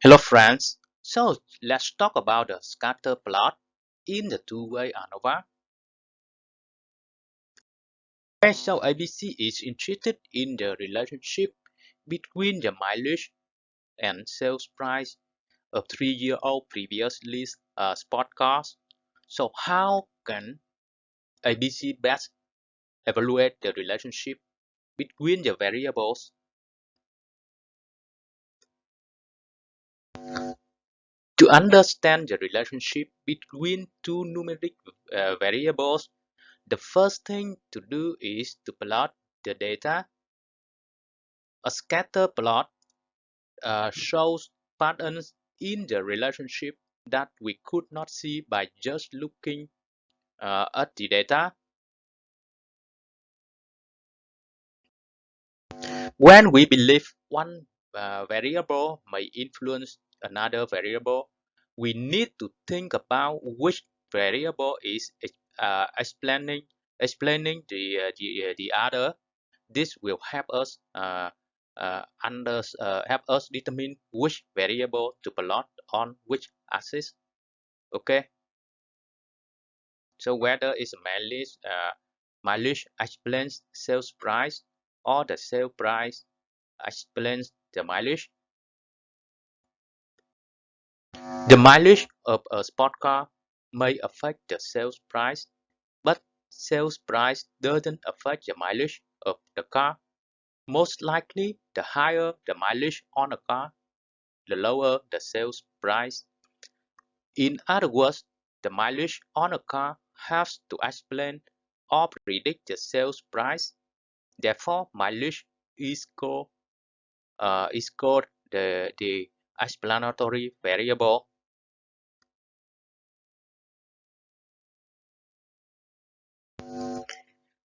Hello friends, so let's talk about the scatter plot in the two-way ANOVA. Okay, so ABC is interested in the relationship between the mileage and sales price of 3-year-old previously sport cars. So how can ABC best evaluate the relationship between the variables? To understand the relationship between two numeric variables, the first thing to do is to plot the data. A scatter plot shows patterns in the relationship that we could not see by just looking at the data. When we believe one variable may influence another variable, we need to think about which variable is explaining the other. This will help us determine which variable to plot on which axis. Okay, so whether it's mileage explains sales price or the sale price explains the mileage. The mileage of a sport car may affect the sales price, but sales price doesn't affect the mileage of the car. Most likely, the higher the mileage on a car, the lower the sales price. In other words, the mileage on a car helps to explain or predict the sales price. Therefore, mileage is called the explanatory variable.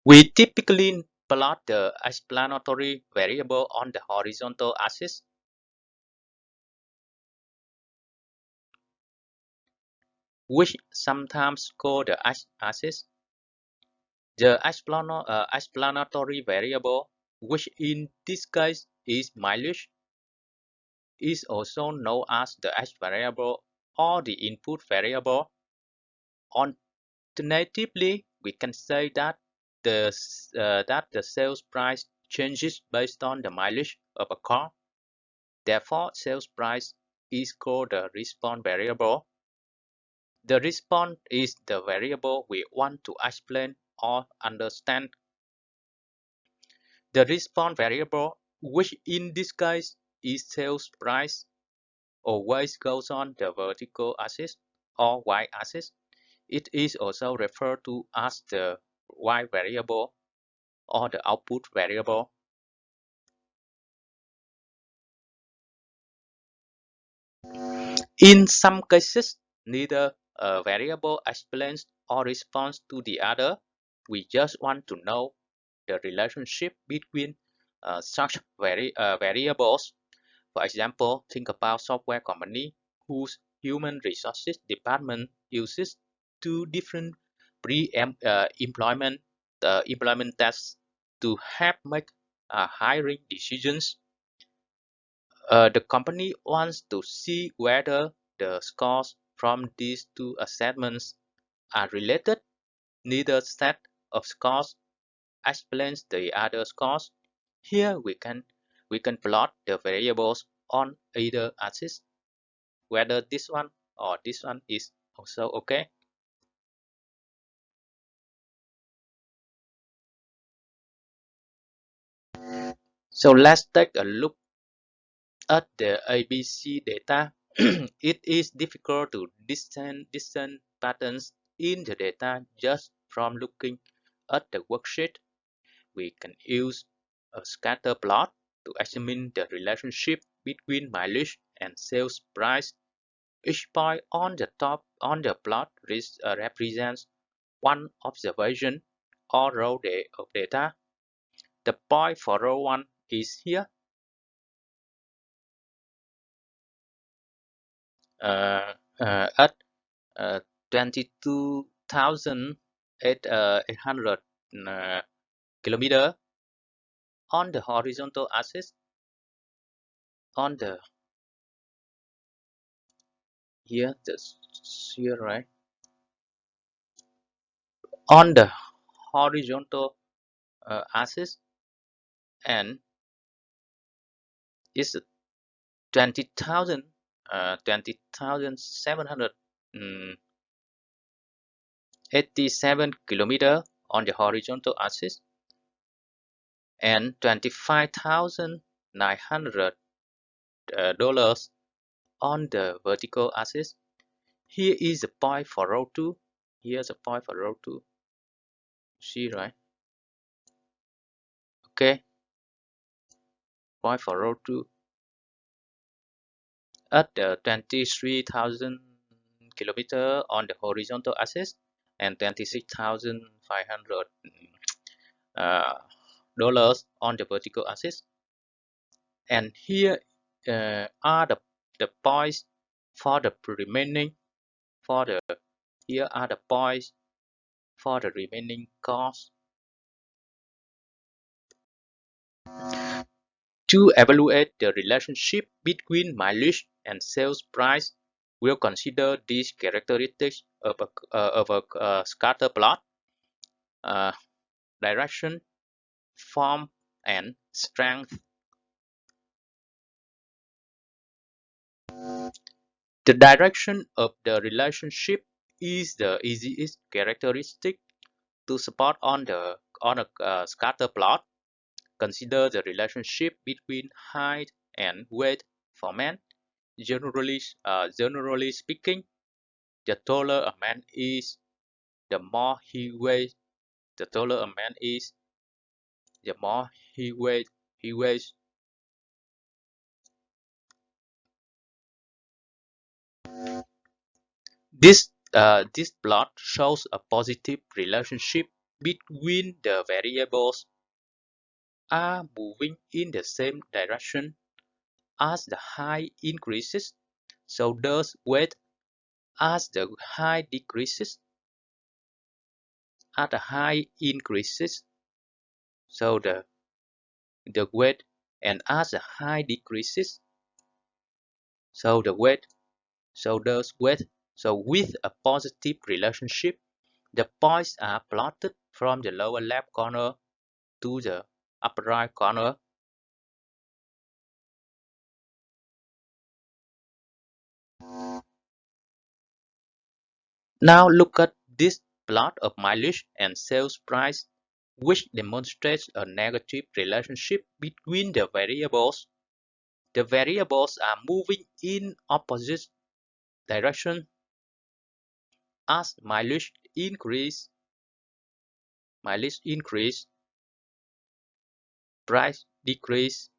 We typically plot the explanatory variable on the horizontal axis, which sometimes called the x-axis. The explanatory variable, which in this case is mileage, is also known as the x variable or the input variable. Alternatively, we can say that the sales price changes based on the mileage of a car. Therefore, sales price is called the response variable. The response is the variable we want to explain or understand. The response variable, which in this case is sales price, always goes on the vertical axis or y-axis. It is also referred to as the y variable or the output variable. In some cases, neither a variable explains or responds to the other. We just want to know the relationship between such variables. For example, think about software company whose human resources department uses two different employment tests to help make hiring decisions. The company wants to see whether the scores from these two assessments are related. Neither set of scores explains the other scores. Here we can plot the variables on either axis, whether this one or this one is also okay. So let's take a look at the ABC data. It is difficult to discern patterns in the data just from looking at the worksheet. We can use a scatter plot to examine the relationship between mileage and sales price. Each point on the top on the plot represents one observation or row of data. The point for row 1 is here. At 22,800 kilometer on the horizontal axis. On the here, here, right? On the horizontal axis, and is 20,000, 20,787 on the horizontal axis, and $25,900 on the vertical axis. Here is a point for row 2. Here's a point for row 2. See, right? Okay, point for row 2 at 23,000 kilometer on the horizontal axis and 26,500 dollars on the vertical axis. And here are the points for the remaining for the here are the points for the remaining costs. To evaluate the relationship between mileage and sales price, we'll consider these characteristics of a scatter plot: uh, direction, form, and strength. The direction of the relationship is the easiest characteristic to support on a scatter plot. Consider the relationship between height and weight for men. Generally speaking, the taller a man is, the more he weighs. The taller a man is, the more he weighs. He weighs. This plot shows a positive relationship between the variables are moving in the same direction. As the height increases, so does weight. As the height decreases, as the height increases, so the weight, and as the height decreases, so the weight, so does weight. So with a positive relationship, the points are plotted from the lower left corner to the upper right corner. Now look at this plot of mileage and sales price, which demonstrates a negative relationship between the variables. The variables are moving in opposite directions. As mileage increase, price decrease.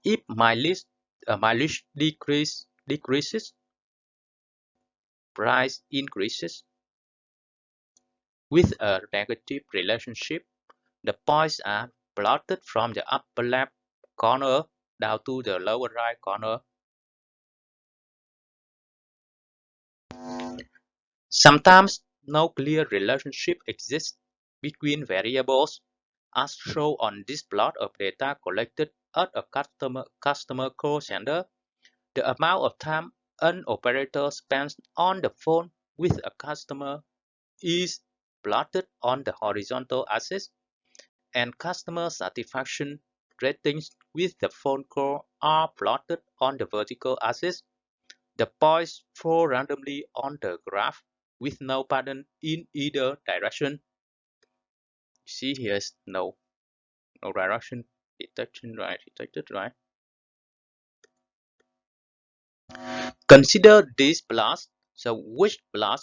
If mileage decreases, price increases. With a negative relationship, the points are plotted from the upper left corner down to the lower right corner. Sometimes no clear relationship exists between variables, as shown on this plot of data collected at a customer call center. The amount of time an operator spends on the phone with a customer is plotted on the horizontal axis, and customer satisfaction ratings with the phone call are plotted on the vertical axis. The points fall randomly on the graph with no pattern in either direction. See, here's no direction detected, right? Consider these plots. So which plot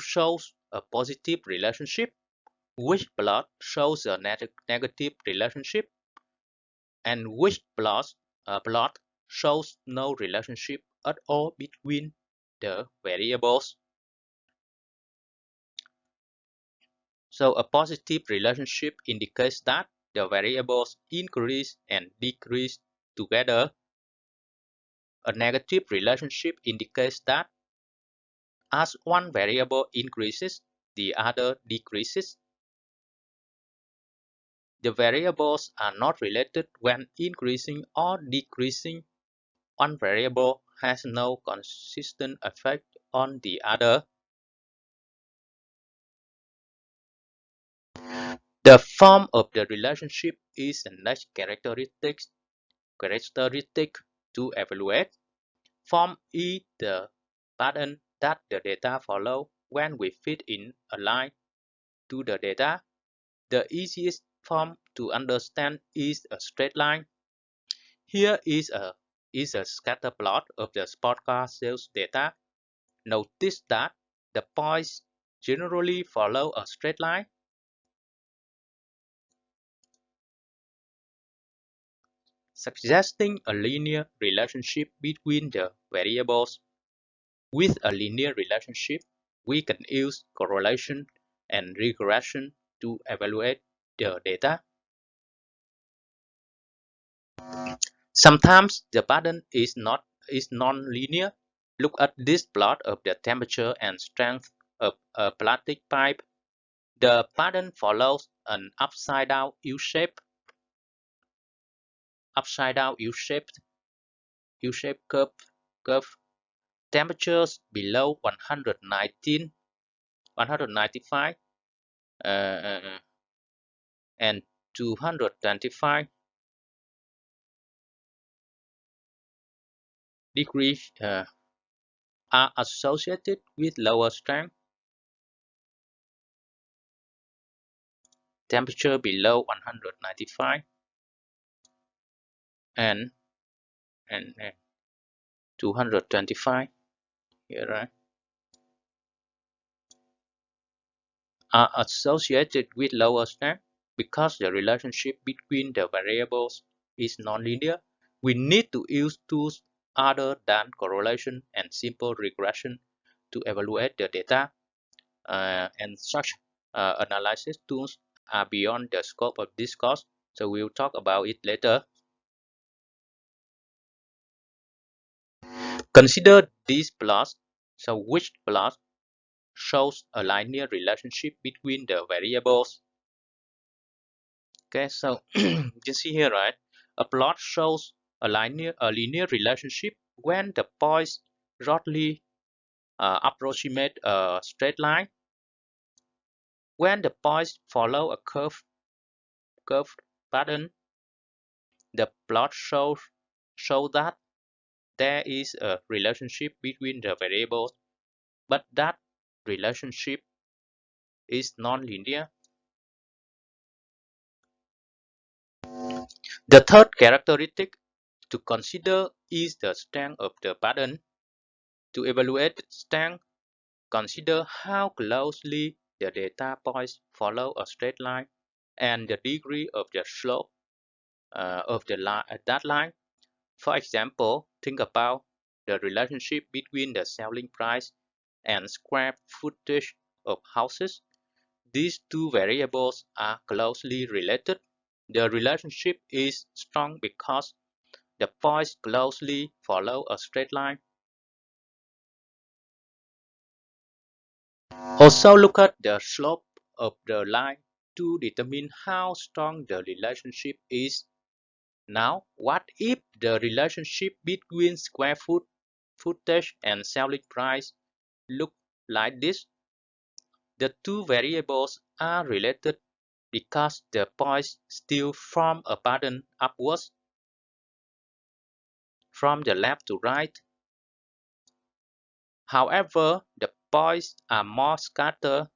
shows a positive relationship, which plot shows a negative relationship, and which plot shows no relationship at all between the variables. So a positive relationship indicates that the variables increase and decrease together. A negative relationship indicates that as one variable increases, the other decreases. The variables are not related when increasing or decreasing one variable has no consistent effect on the other. The form of the relationship is the next characteristic to evaluate. Form is the pattern that the data follow when we fit in a line to the data. The easiest form to understand is a straight line. Here is a scatter plot of the sport car sales data. Notice that the points generally follow a straight line, suggesting a linear relationship between the variables. With a linear relationship, we can use correlation and regression to evaluate the data. Sometimes the pattern is non-linear. Look at this plot of the temperature and strength of a plastic pipe. The pattern follows an upside down U-shaped curve. Temperatures below 195 and 225 degrees are associated with lower strength. Temperature below 195 and and 225 here, right, are associated with lower strength. Because the relationship between the variables is nonlinear, we need to use tools other than correlation and simple regression to evaluate the data, and such analysis tools are beyond the scope of this course, so we'll talk about it later. Consider these plots. So which plot shows a linear relationship between the variables? Okay, so you see here, right? A plot shows a linear relationship when the points roughly approximate a straight line. When the points follow a curved pattern, the plot show that there is a relationship between the variables, but that relationship is nonlinear. The third characteristic to consider is the strength of the pattern. To evaluate the strength, consider how closely the data points follow a straight line and the degree of the slope of that line. For example, think about the relationship between the selling price and square footage of houses. These two variables are closely related. The relationship is strong because the points closely follow a straight line. Also look at the slope of the line to determine how strong the relationship is. Now, what if the relationship between footage and selling price look like this? The two variables are related because the points still form a pattern upwards from the left to right. However, the points are more scattered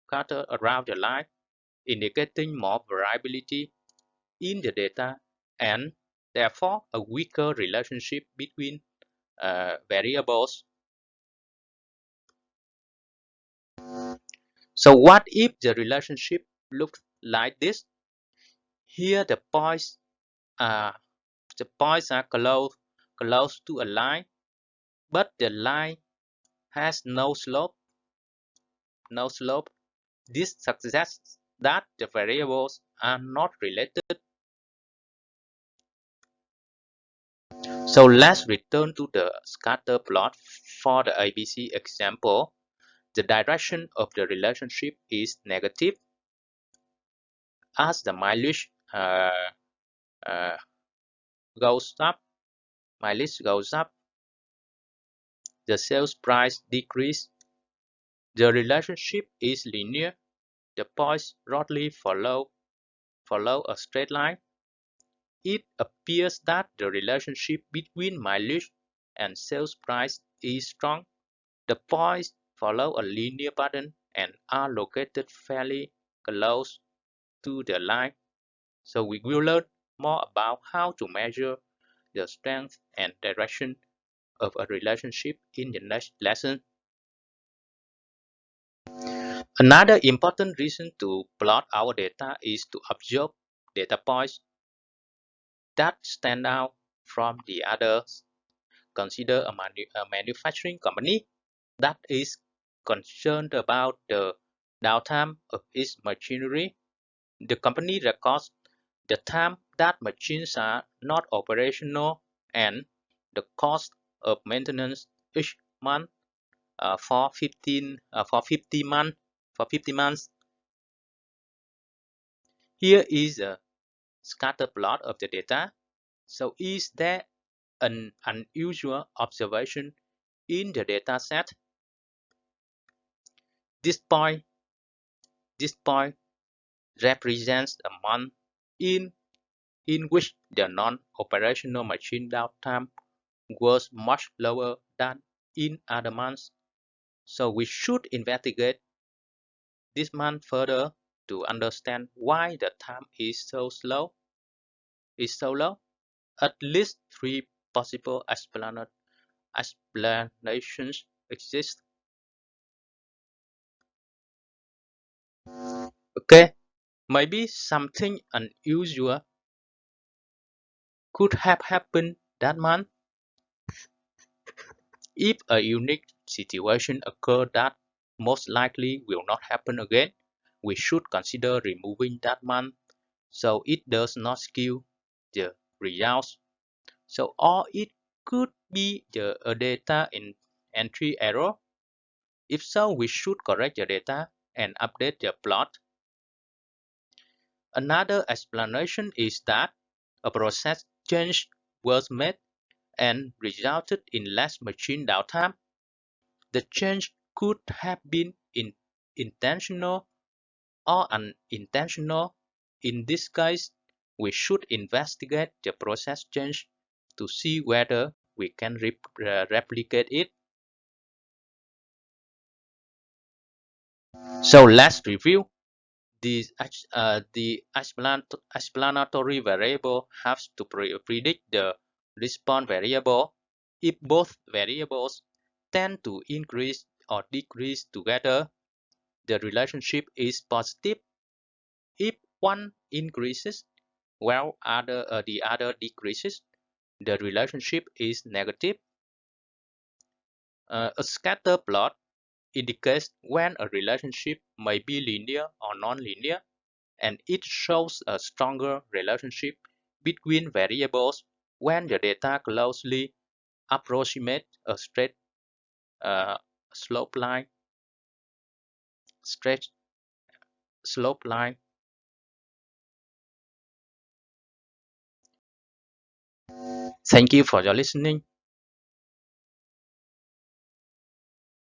scattered around the line, indicating more variability in the data and therefore a weaker relationship between variables. So what if the relationship looks like this? Here are the points are close to a line, but the line has no slope. This suggests that the variables are not related. So let's return to the scatter plot for the ABC example. The direction of the relationship is negative as the mileage uh, goes up, my list goes up, the sales price decrease, the relationship is linear, the points roughly follow a straight line. It appears that the relationship between mileage and sales price is strong. The points follow a linear pattern and are located fairly close to the line. So we will learn more about how to measure the strength and direction of a relationship in the next lesson. Another important reason to plot our data is to observe data points that stand out from the others. Consider a manufacturing company that is concerned about the downtime of its machinery. The company records the time that machines are not operational and the cost of maintenance each month for 50 months. Here is a scatter plot of the data. So is there an unusual observation in the data set? This point, this point represents a month in, in which the non-operational machine downtime was much lower than in other months. So we should investigate this month further to understand why the time is so low. At least three possible explanations exist. Okay, maybe something unusual could have happened that month. If a unique situation occurred that most likely will not happen again, we should consider removing that month so it does not skew the results. So, or it could be a data in entry error. If so, we should correct the data and update the plot. Another explanation is that a process change was made and resulted in less machine downtime. The change could have been intentional or unintentional. In this case, we should investigate the process change to see whether we can replicate it. So let's review. The explanatory variable has to predict the response variable. If both variables tend to increase or decrease together, the relationship is positive. If one increases while the other decreases, the relationship is negative. A scatter plot indicates when a relationship may be linear or nonlinear, and it shows a stronger relationship between variables when the data closely approximate a uh, slope line, straight slope line. Thank you for your listening.